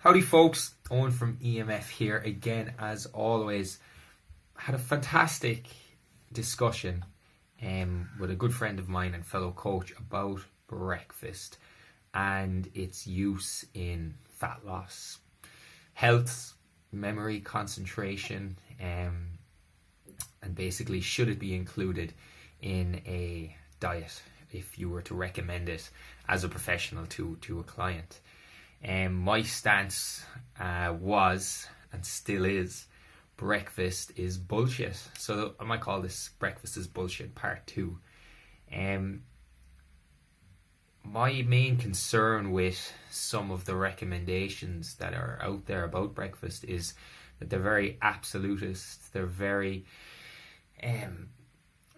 Howdy folks, Owen from EMF here again as always. Had a fantastic discussion with a good friend of mine and fellow coach about breakfast and its use in fat loss, health, memory, concentration, and basically should it be included in a diet if you were to recommend it as a professional to a client. My stance was and still is breakfast is bullshit. So I might call this breakfast is bullshit part 2. My main concern with some of the recommendations that are out there about breakfast is that they're very absolutist. They're very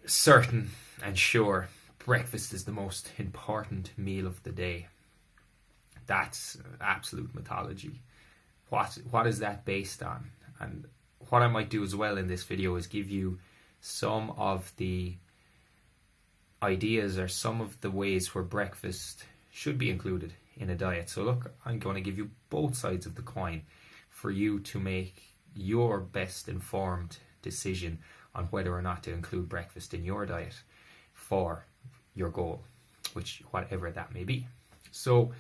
certain and sure breakfast is the most important meal of the day. That's absolute mythology. What is that based on? And what I might do as well in this video is give you some of the ideas or some of the ways where breakfast should be included in a diet. So look, I'm going to give you both sides of the coin for you to make your best informed decision on whether or not to include breakfast in your diet for your goal, which whatever that may be. So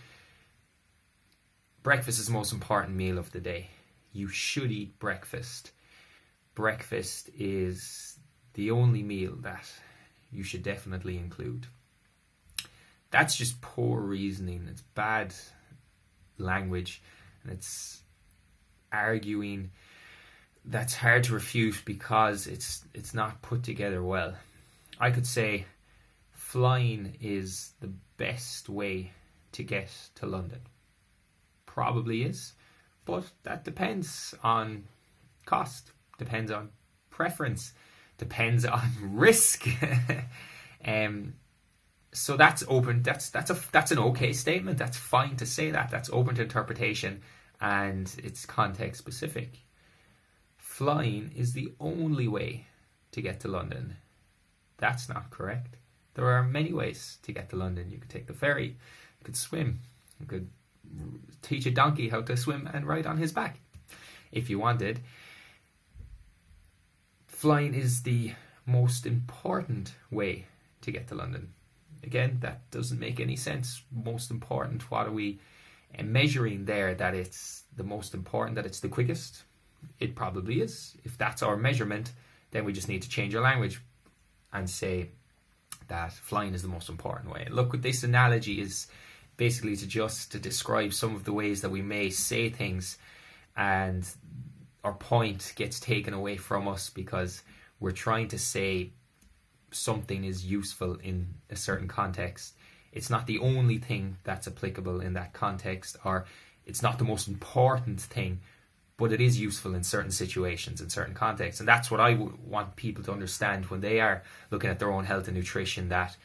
breakfast is the most important meal of the day. You should eat breakfast. Breakfast is the only meal that you should definitely include. That's just poor reasoning. It's bad language, and it's arguing that's hard to refute because it's not put together well. I could say flying is the best way to get to London. Probably is, but that depends on cost, depends on preference, depends on risk. So that's open. That's an okay statement. That's fine to say that. That's open to interpretation and it's context specific. Flying is the only way to get to London. That's not correct. There are many ways to get to London. You could take the ferry, you could swim, you could teach a donkey how to swim and ride on his back if you wanted. Flying is the most important way to get to London. Again, that doesn't make any sense. Most important, what are we measuring there? That it's the most important, that it's the quickest? It probably is. If that's our measurement, then we just need to change our language and say that flying is the most important way. Look, with this analogy is basically to describe some of the ways that we may say things and our point gets taken away from us because we're trying to say something is useful in a certain context. It's not the only thing that's applicable in that context, or it's not the most important thing, but it is useful in certain situations, in certain contexts. And that's what I want people to understand when they are looking at their own health and nutrition, that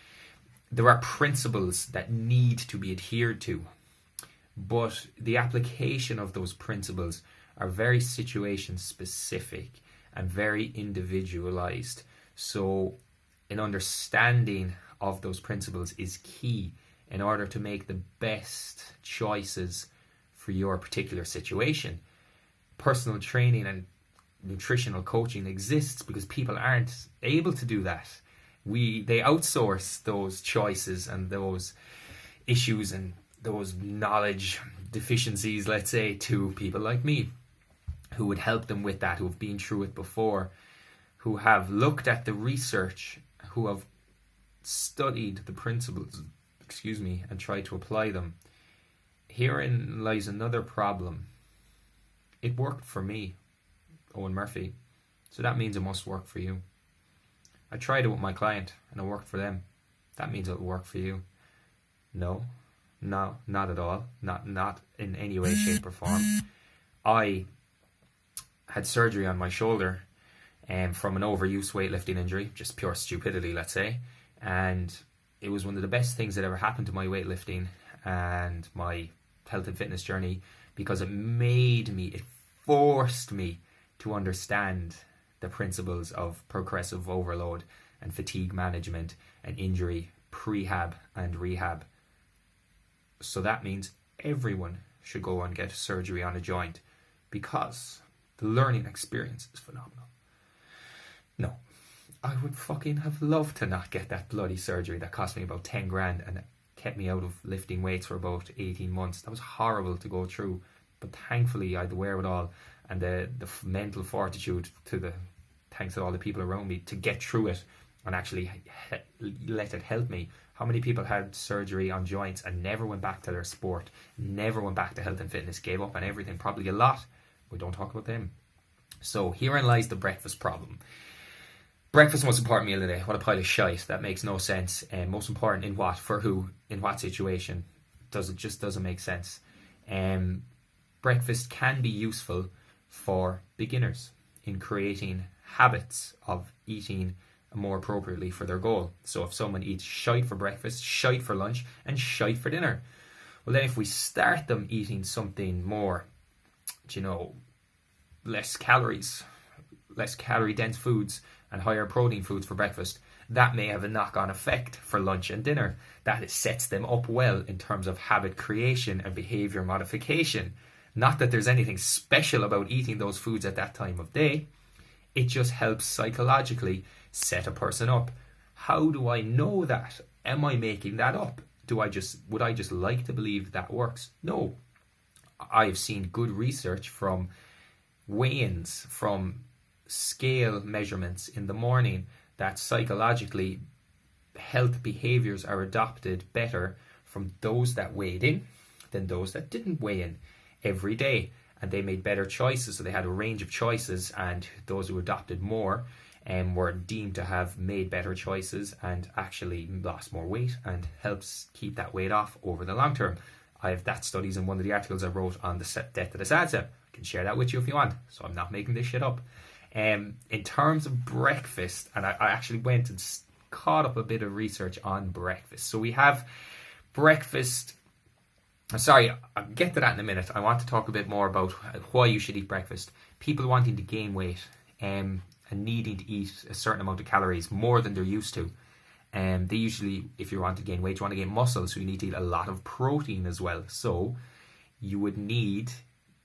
there are principles that need to be adhered to, but the application of those principles are very situation specific and very individualized. So an understanding of those principles is key in order to make the best choices for your particular situation. Personal training and nutritional coaching exists because people aren't able to do that. They outsource those choices and those issues and those knowledge deficiencies, let's say, to people like me who would help them with that, who have been through it before, who have looked at the research, who have studied the principles, and tried to apply them. Herein lies another problem. It worked for me, Owen Murphy, so that means it must work for you. I tried it with my client and it worked for them. That means it will work for you. No, not at all. Not in any way, shape or form. I had surgery on my shoulder from an overuse weightlifting injury, just pure stupidity, let's say. And it was one of the best things that ever happened to my weightlifting and my health and fitness journey, because it forced me to understand the principles of progressive overload and fatigue management and injury, prehab and rehab. So that means everyone should go and get surgery on a joint because the learning experience is phenomenal. No, I would fucking have loved to not get that bloody surgery that cost me about 10 grand and kept me out of lifting weights for about 18 months. That was horrible to go through, but thankfully I had the wherewithal and the mental fortitude thanks to all the people around me to get through it and actually let it help me. How many people had surgery on joints and never went back to their sport, never went back to health and fitness, gave up on everything? Probably a lot. We don't talk about them. So herein lies the breakfast problem. Breakfast, most important meal of the day. What a pile of shite. That makes no sense. And most important in what? For who? In what situation? Just doesn't make sense. Breakfast can be useful for beginners in creating habits of eating more appropriately for their goal. So if someone eats shite for breakfast, shite for lunch, and shite for dinner, well then if we start them eating something more, less calorie dense foods and higher protein foods for breakfast, that may have a knock-on effect for lunch and dinner. That sets them up well in terms of habit creation and behavior modification. Not that there's anything special about eating those foods at that time of day. It just helps psychologically set a person up. How do I know that? Am I making that up? Would I just like to believe that works? No. I've seen good research from weigh-ins, from scale measurements in the morning, that psychologically health behaviors are adopted better from those that weighed in than those that didn't weigh in every day. And they made better choices, so they had a range of choices, and those who adopted more were deemed to have made better choices and actually lost more weight and helps keep that weight off over the long term. I have that studies in one of the articles I wrote on the death of the sad cell. I can share that with you if you want, so I'm not making this shit up. In terms of breakfast, and I actually went and caught up a bit of research on breakfast. So we have breakfast. Sorry, I'll get to that in a minute. I want to talk a bit more about why you should eat breakfast. People wanting to gain weight and needing to eat a certain amount of calories, more than they're used to. They usually, if you want to gain weight, you want to gain muscle, so you need to eat a lot of protein as well. So you would need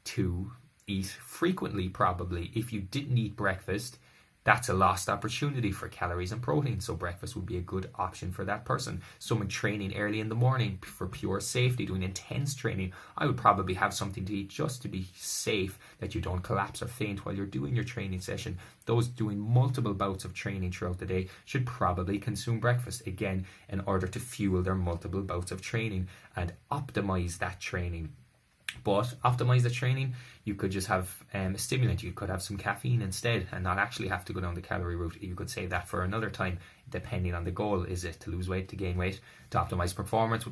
to eat frequently, probably. If you didn't eat breakfast, that's a lost opportunity for calories and protein. So breakfast would be a good option for that person. Someone training early in the morning for pure safety, doing intense training, I would probably have something to eat just to be safe, that you don't collapse or faint while you're doing your training session. Those doing multiple bouts of training throughout the day should probably consume breakfast, again, in order to fuel their multiple bouts of training and optimize that training. But optimize the training, you could just have a stimulant. You could have some caffeine instead and not actually have to go down the calorie route. You could save that for another time, depending on the goal. Is it to lose weight, to gain weight? To optimize performance we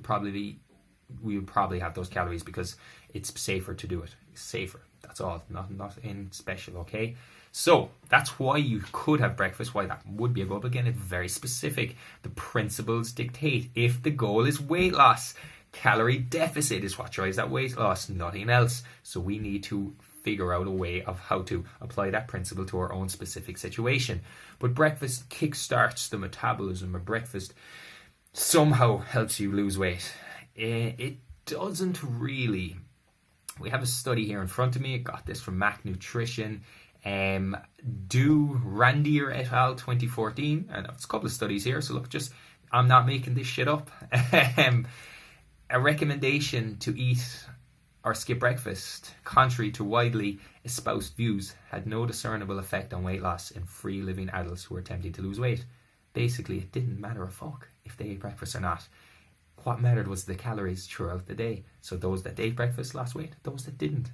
would probably have those calories because it's safer to do it. It's safer. That's all. Not in special, okay? So that's why you could have breakfast, why that would be a goal. But again, it's very specific. The principles dictate. If the goal is weight loss, calorie deficit is what drives that weight loss, nothing else. So we need to figure out a way of how to apply that principle to our own specific situation. But breakfast kickstarts the metabolism, or breakfast somehow helps you lose weight. It doesn't really. We have a study here in front of me. I got this from Mac Nutrition. Randier et al. 2014. And there's a couple of studies here. So look, I'm not making this shit up. A recommendation to eat or skip breakfast, contrary to widely espoused views, had no discernible effect on weight loss in free-living adults who were attempting to lose weight. Basically, it didn't matter a fuck if they ate breakfast or not. What mattered was the calories throughout the day. So those that ate breakfast lost weight. Those that didn't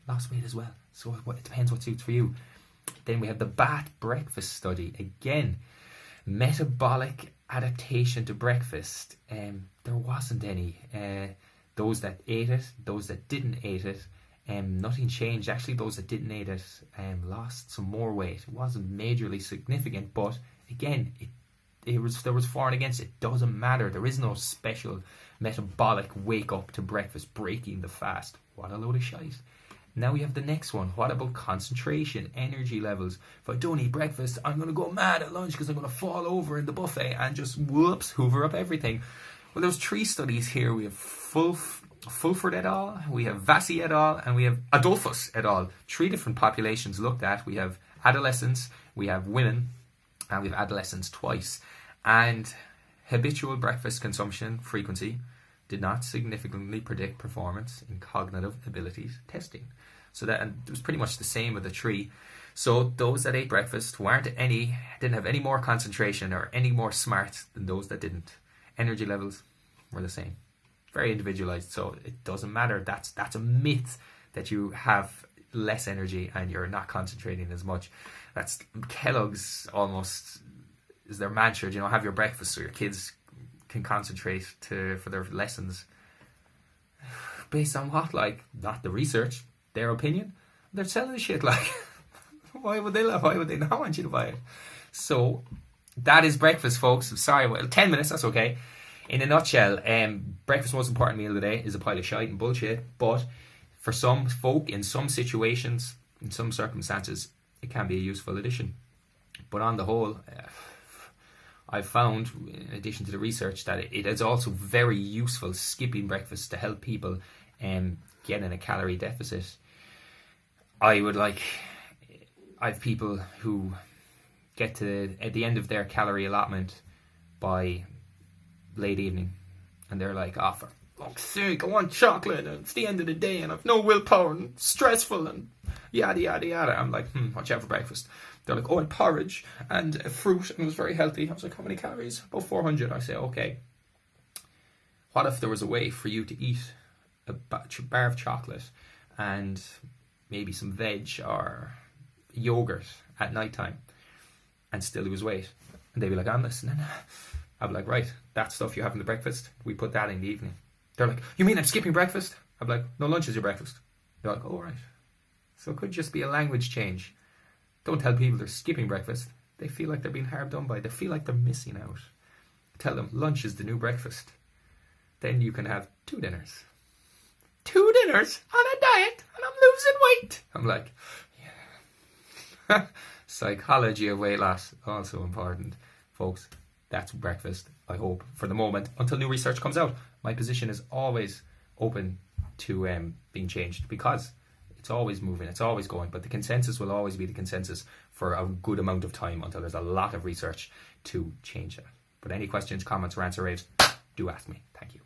lost weight as well. So it depends what suits for you. Then we have the BAT breakfast study. Again, metabolic adaptation to breakfast. There wasn't any. Those that ate it, those that didn't eat it, nothing changed. Actually, those that didn't eat it lost some more weight. It wasn't majorly significant, but again, there was for and against. It doesn't matter. There is no special metabolic wake up to breakfast, breaking the fast. What a load of shite. Now we have the next one. What about concentration, energy levels? If I don't eat breakfast, I'm going to go mad at lunch because I'm going to fall over in the buffet and just hoover up everything. Well, there's 3 studies here. We have Fulford et al., we have Vassi et al., and we have Adolphus et al. 3 different populations looked at. We have adolescents, we have women, and we have adolescents twice. And habitual breakfast consumption frequency did not significantly predict performance in cognitive abilities testing. So that, and it was pretty much the same with the 3. So those that ate breakfast didn't have any more concentration or any more smart than those that didn't. Energy levels were the same. Very individualized, so it doesn't matter. That's a myth that you have less energy and you're not concentrating as much. That's Kellogg's almost is their mantra. You know, have your breakfast so your kids can concentrate for their lessons. Based on what? Like, not the research, their opinion. They're selling the shit. Like, why would they not want you to buy it? So that is breakfast, folks. I'm sorry, well, 10 minutes. That's okay. In a nutshell, breakfast's most important meal of the day is a pile of shite and bullshit, but for some folk, in some situations, in some circumstances, it can be a useful addition. But on the whole, I've found, in addition to the research, that it is also very useful skipping breakfast to help people get in a calorie deficit. I have people who get to at the end of their calorie allotment by late evening, and they're like, oh, for fuck's sake, I want chocolate, and it's the end of the day, and I've no willpower, and it's stressful, and yada yada yada. I'm like, what you have for breakfast? They're like, oh, and porridge and a fruit, and it was very healthy. I was like, how many calories? About 400. I say, okay, what if there was a way for you to eat a bar of chocolate and maybe some veg or yogurt at night time and still lose weight? And they'd be like, I'm listening. I'd be like, right, that stuff you have in the breakfast, we put that in the evening. They're like, you mean I'm skipping breakfast? I'd be like, no, lunch is your breakfast. They're like, oh, right. So it could just be a language change. Don't tell people they're skipping breakfast. They feel like they're being hard done by. They feel like they're missing out. Tell them lunch is the new breakfast. Then you can have 2 dinners. 2 dinners on a diet, and I'm losing weight. I'm like, yeah. Psychology of weight loss, also important. Folks, that's breakfast, I hope, for the moment, until new research comes out. My position is always open to being changed, because it's always moving, it's always going, but the consensus will always be the consensus for a good amount of time until there's a lot of research to change that. But any questions, comments, or answer raves, do ask me. Thank you.